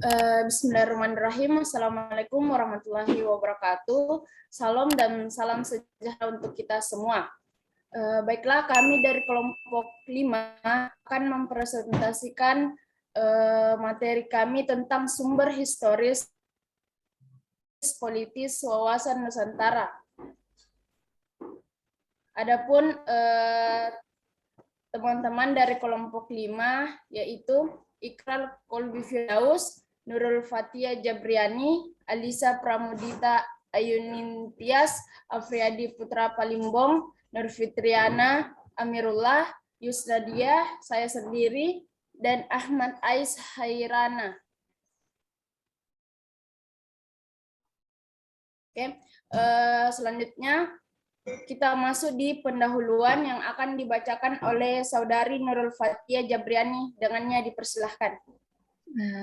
Bismillahirrahmanirrahim. Assalamualaikum warahmatullahi wabarakatuh. Salam dan salam sejahtera untuk kita semua. Baiklah, kami dari kelompok 5 akan mempresentasikan materi kami tentang sumber historis politis wawasan Nusantara. Adapun teman-teman dari kelompok 5 yaitu Ikrar Kolbi Firdaus, Nurul Fatia Jabriani, Alisa Pramudita Ayunintias, Afriyadi Putra Palimbong, Nur Fitriana Amirullah, Yusnadia, saya sendiri, dan Ahmad Ais Hairana. Oke, selanjutnya kita masuk di pendahuluan yang akan dibacakan oleh Saudari Nurul Fatia Jabriani. Dengannya dipersilahkan.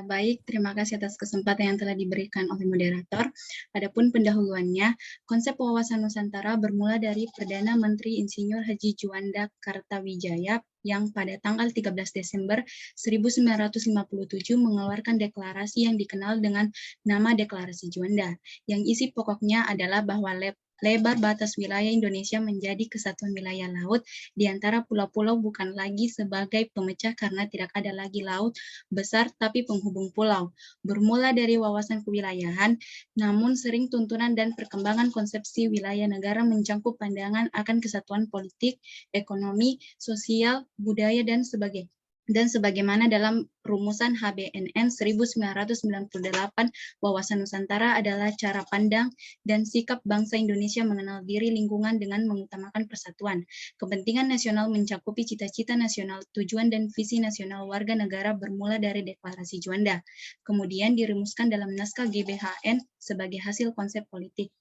Baik, terima kasih atas kesempatan yang telah diberikan oleh moderator. Adapun pendahuluannya, konsep wawasan Nusantara bermula dari Perdana Menteri Insinyur Haji Juanda Kartawijaya yang pada tanggal 13 Desember 1957 mengeluarkan deklarasi yang dikenal dengan nama Deklarasi Juanda, yang isi pokoknya adalah bahwa lebar batas wilayah Indonesia menjadi kesatuan wilayah laut di antara pulau-pulau bukan lagi sebagai pemecah karena tidak ada lagi laut besar tapi penghubung pulau. Bermula dari wawasan kewilayahan, namun sering tuntunan dan perkembangan konsepsi wilayah negara mencangkup pandangan akan kesatuan politik, ekonomi, sosial, budaya, dan sebagaimana dalam rumusan HBNN 1998, wawasan Nusantara adalah cara pandang dan sikap bangsa Indonesia mengenal diri lingkungan dengan mengutamakan persatuan. Kepentingan nasional mencakupi cita-cita nasional, tujuan dan visi nasional warga negara bermula dari Deklarasi Juanda, kemudian dirumuskan dalam naskah GBHN sebagai hasil konsep politik.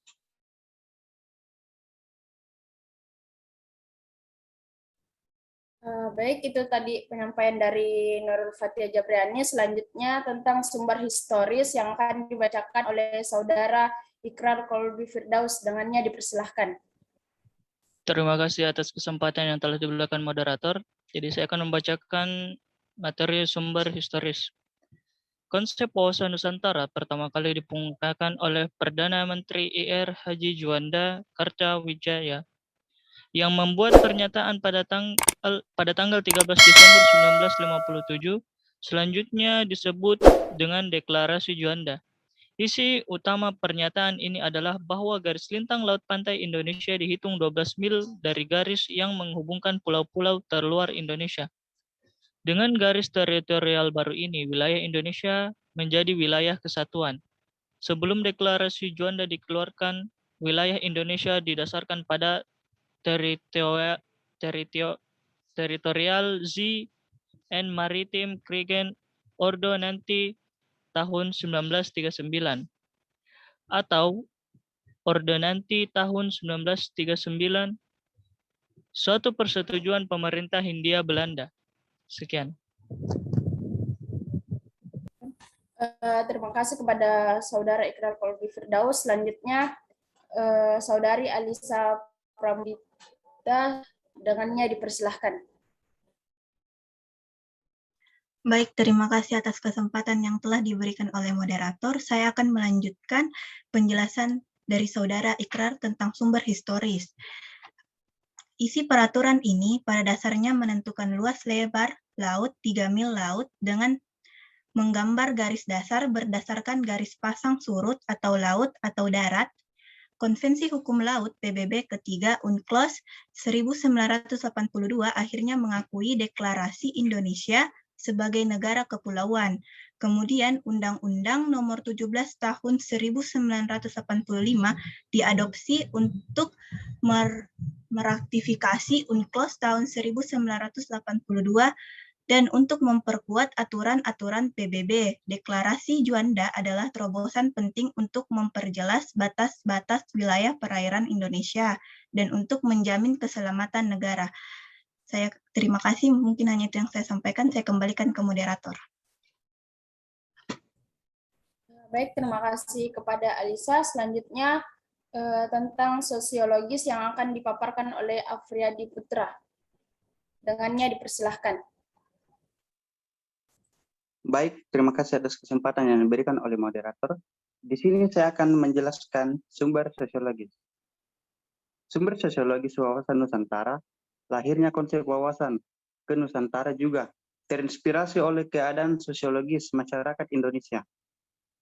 Baik, itu tadi penyampaian dari Nurul Fatia Jabriani. Selanjutnya tentang sumber historis yang akan dibacakan oleh Saudara Ikrar Kolbi Firdaus. Dengannya dipersilahkan. Terima kasih atas kesempatan yang telah diberikan moderator. Jadi saya akan membacakan materi sumber historis. Konsep wawasan Nusantara pertama kali dikemukakan oleh Perdana Menteri IR Haji Juanda Kartawijaya yang membuat pernyataan pada tanggal 13 Desember 1957, selanjutnya disebut dengan Deklarasi Juanda. Isi utama pernyataan ini adalah bahwa garis lintang laut pantai Indonesia dihitung 12 mil dari garis yang menghubungkan pulau-pulau terluar Indonesia. Dengan garis teritorial baru ini, wilayah Indonesia menjadi wilayah kesatuan. Sebelum Deklarasi Juanda dikeluarkan, wilayah Indonesia didasarkan pada teritorial Zee and Maritime Kriegen Ordonanti tahun 1939 atau Ordonanti tahun 1939, suatu persetujuan pemerintah Hindia Belanda. Sekian. Terima kasih kepada Saudara Ikrar Kolbi Firdaus. Selanjutnya Saudari Alisa Pramudita, dengannya dipersilahkan. Baik, terima kasih atas kesempatan yang telah diberikan oleh moderator. Saya akan melanjutkan penjelasan dari Saudara Ikrar tentang sumber historis. Isi peraturan ini pada dasarnya menentukan luas lebar laut 3 mil laut dengan menggambar garis dasar berdasarkan garis pasang surut atau laut atau darat. Konvensi Hukum Laut PBB ketiga UNCLOS 1982 akhirnya mengakui deklarasi Indonesia sebagai negara kepulauan. Kemudian Undang-Undang Nomor 17 Tahun 1985 diadopsi untuk meratifikasi UNCLOS tahun 1982 dan untuk memperkuat aturan-aturan PBB. Deklarasi Juanda adalah terobosan penting untuk memperjelas batas-batas wilayah perairan Indonesia dan untuk menjamin keselamatan negara. Saya terima kasih, mungkin hanya itu yang saya sampaikan. Saya kembalikan ke moderator. Baik, terima kasih kepada Alisa. Selanjutnya tentang sosiologis yang akan dipaparkan oleh Afriyadi Putra. Dengannya dipersilahkan. Baik, terima kasih atas kesempatan yang diberikan oleh moderator. Di sini saya akan menjelaskan sumber sosiologis. Sumber sosiologis wawasan Nusantara, lahirnya konsep wawasan ke Nusantara juga terinspirasi oleh keadaan sosiologis masyarakat Indonesia.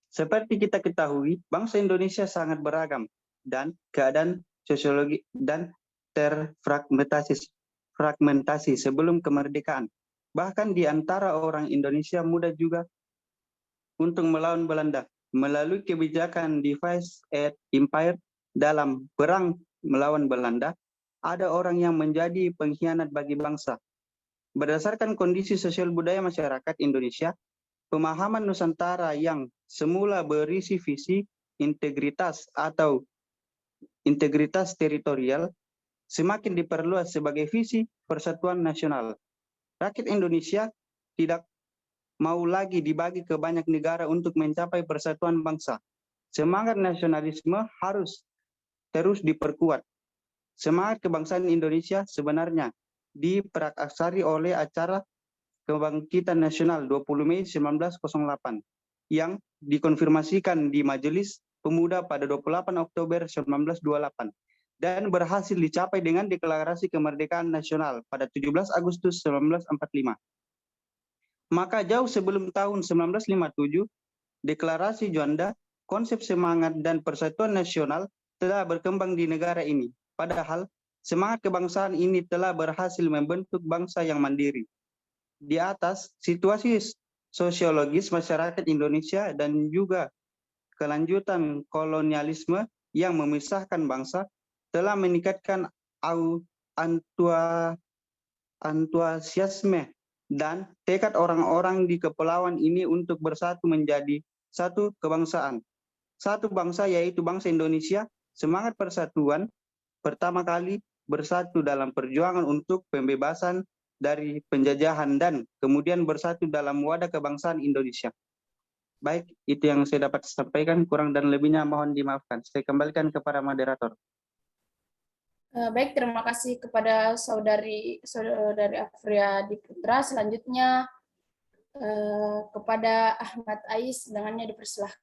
Seperti kita ketahui, bangsa Indonesia sangat beragam dan keadaan sosiologi dan terfragmentasi sebelum kemerdekaan. Bahkan di antara orang Indonesia muda juga untuk melawan Belanda melalui kebijakan Divide and Impire dalam perang melawan Belanda, ada orang yang menjadi pengkhianat bagi bangsa. Berdasarkan kondisi sosial budaya masyarakat Indonesia, pemahaman Nusantara yang semula berisi visi integritas atau integritas teritorial semakin diperluas sebagai visi persatuan nasional. Rakyat Indonesia tidak mau lagi dibagi ke banyak negara untuk mencapai persatuan bangsa. Semangat nasionalisme harus terus diperkuat. Semangat kebangsaan Indonesia sebenarnya diperaksari oleh acara Kebangkitan Nasional 20 Mei 1908 yang dikonfirmasikan di Majelis Pemuda pada 28 Oktober 1928 dan berhasil dicapai dengan Deklarasi Kemerdekaan Nasional pada 17 Agustus 1945. Maka jauh sebelum tahun 1957, Deklarasi Juanda, konsep semangat dan persatuan nasional telah berkembang di negara ini. Padahal semangat kebangsaan ini telah berhasil membentuk bangsa yang mandiri. Di atas, situasi sosiologis masyarakat Indonesia dan juga kelanjutan kolonialisme yang memisahkan bangsa telah meningkatkan antusiasme dan tekad orang-orang di kepulauan ini untuk bersatu menjadi satu kebangsaan. Satu bangsa yaitu bangsa Indonesia, semangat persatuan pertama kali bersatu dalam perjuangan untuk pembebasan dari penjajahan dan kemudian bersatu dalam wadah kebangsaan Indonesia. Baik, itu yang saya dapat sampaikan, kurang dan lebihnya mohon dimaafkan. Saya kembalikan kepada moderator. Baik, terima kasih kepada saudari Afria Diputra. Selanjutnya kepada Ahmad Ais, dengannya dipersilahkan.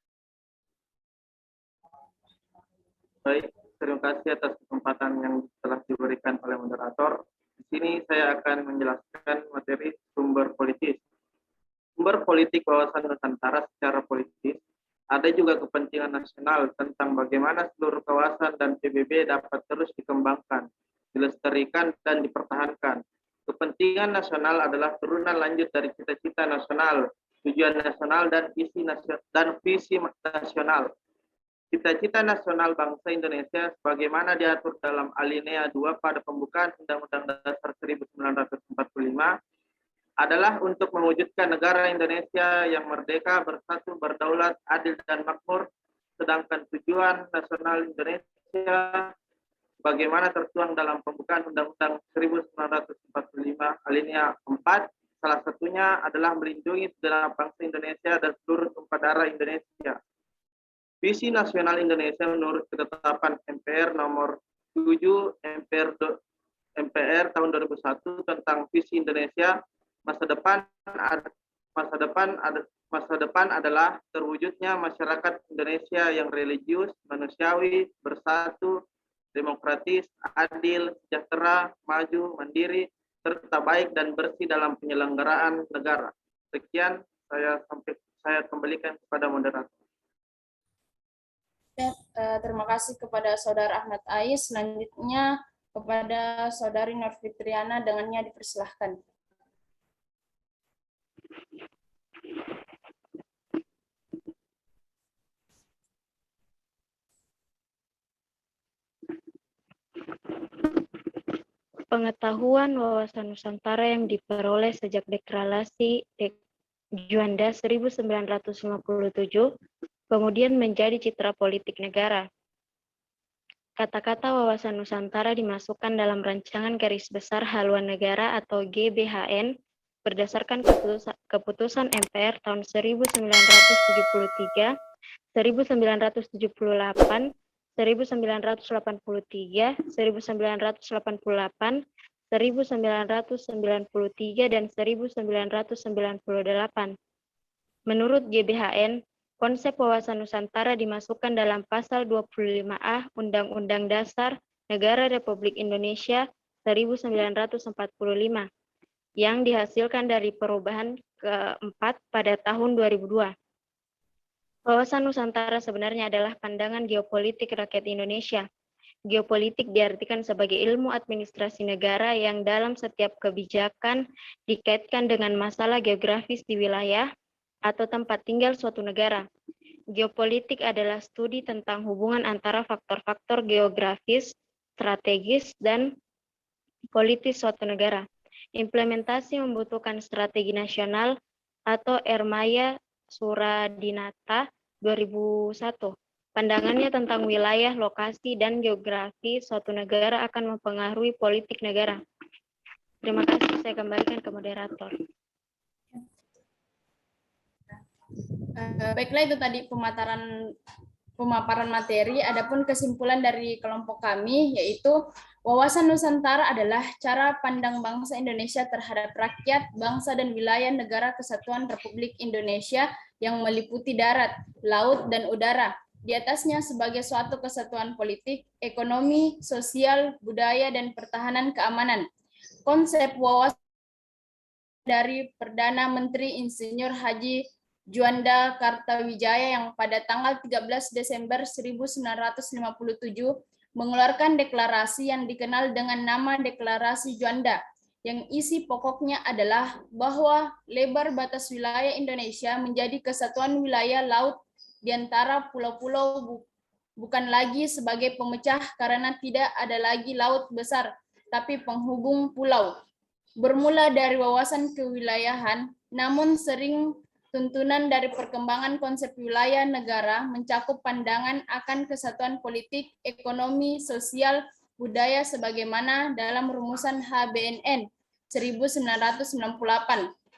Baik, terima kasih atas kesempatan yang telah diberikan oleh moderator. Di sini saya akan menjelaskan materi sumber politis. Sumber politik wawasan Nusantara secara politis, ada juga kepentingan nasional tentang bagaimana seluruh kawasan dan PBB dapat terus dikembangkan, dilestarikan, dan dipertahankan. Kepentingan nasional adalah turunan lanjut dari cita-cita nasional, tujuan nasional, dan visi nasional. Cita-cita nasional bangsa Indonesia sebagaimana diatur dalam alinea 2 pada pembukaan Undang-Undang Dasar 1945 adalah untuk mewujudkan negara Indonesia yang merdeka, bersatu, berdaulat, adil, dan makmur, sedangkan tujuan nasional Indonesia bagaimana tertuang dalam pembukaan Undang-Undang 1945 alinea 4, salah satunya adalah melindungi segenap bangsa Indonesia dan seluruh tumpah darah Indonesia. Visi nasional Indonesia menurut ketetapan MPR nomor 7 MPR tahun 2001 tentang visi Indonesia masa depan adalah terwujudnya masyarakat Indonesia yang religius, manusiawi, bersatu, demokratis, adil, sejahtera, maju, mandiri, serta baik dan bersih dalam penyelenggaraan negara. Sekian saya kembalikan kepada moderator. Terima kasih kepada Saudara Ahmad Ais. Selanjutnya kepada Saudari Nur Fitriana, dengannya dipersilahkan. Pengetahuan wawasan Nusantara yang diperoleh sejak Deklarasi Juanda 1957 kemudian menjadi citra politik negara. Kata-kata wawasan Nusantara dimasukkan dalam rancangan garis besar haluan negara atau GBHN berdasarkan keputusan MPR tahun 1973, 1978, 1983, 1988, 1993, dan 1998. Menurut GBHN, konsep wawasan Nusantara dimasukkan dalam pasal 25A Undang-Undang Dasar Negara Republik Indonesia 1945 yang dihasilkan dari perubahan keempat pada tahun 2002. Wawasan Nusantara sebenarnya adalah pandangan geopolitik rakyat Indonesia. Geopolitik diartikan sebagai ilmu administrasi negara yang dalam setiap kebijakan dikaitkan dengan masalah geografis di wilayah atau tempat tinggal suatu negara. Geopolitik adalah studi tentang hubungan antara faktor-faktor geografis, strategis, dan politis suatu negara. Implementasi membutuhkan strategi nasional atau Ermaya Suradinata 2001. Pandangannya tentang wilayah, lokasi, dan geografi suatu negara akan mempengaruhi politik negara. Terima kasih, saya kembalikan ke moderator. Baiklah, itu tadi pemaparan materi. Adapun kesimpulan dari kelompok kami yaitu wawasan Nusantara adalah cara pandang bangsa Indonesia terhadap rakyat, bangsa, dan wilayah negara kesatuan Republik Indonesia yang meliputi darat, laut, dan udara. Di atasnya sebagai suatu kesatuan politik, ekonomi, sosial, budaya, dan pertahanan keamanan. Konsep wawasan dari Perdana Menteri Insinyur Haji Juanda Kartawijaya yang pada tanggal 13 Desember 1957 mengeluarkan deklarasi yang dikenal dengan nama Deklarasi Juanda, yang isi pokoknya adalah bahwa lebar batas wilayah Indonesia menjadi kesatuan wilayah laut di antara pulau-pulau bukan lagi sebagai pemecah karena tidak ada lagi laut besar, tapi penghubung pulau. Bermula dari wawasan kewilayahan, namun sering tuntunan dari perkembangan konsep wilayah negara mencakup pandangan akan kesatuan politik, ekonomi, sosial, budaya sebagaimana dalam rumusan HBNN 1998.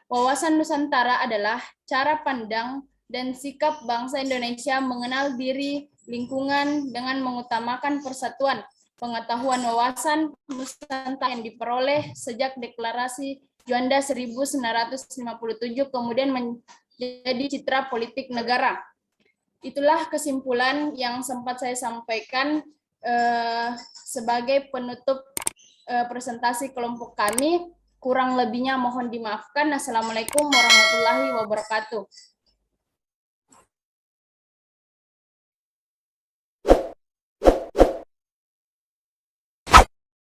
Wawasan Nusantara adalah cara pandang dan sikap bangsa Indonesia mengenal diri, lingkungan dengan mengutamakan persatuan, pengetahuan wawasan Nusantara yang diperoleh sejak Deklarasi Juanda 1957 kemudian menjadi citra politik negara. Itulah kesimpulan yang sempat saya sampaikan sebagai penutup presentasi kelompok kami. Kurang lebihnya mohon dimaafkan. Assalamualaikum warahmatullahi wabarakatuh.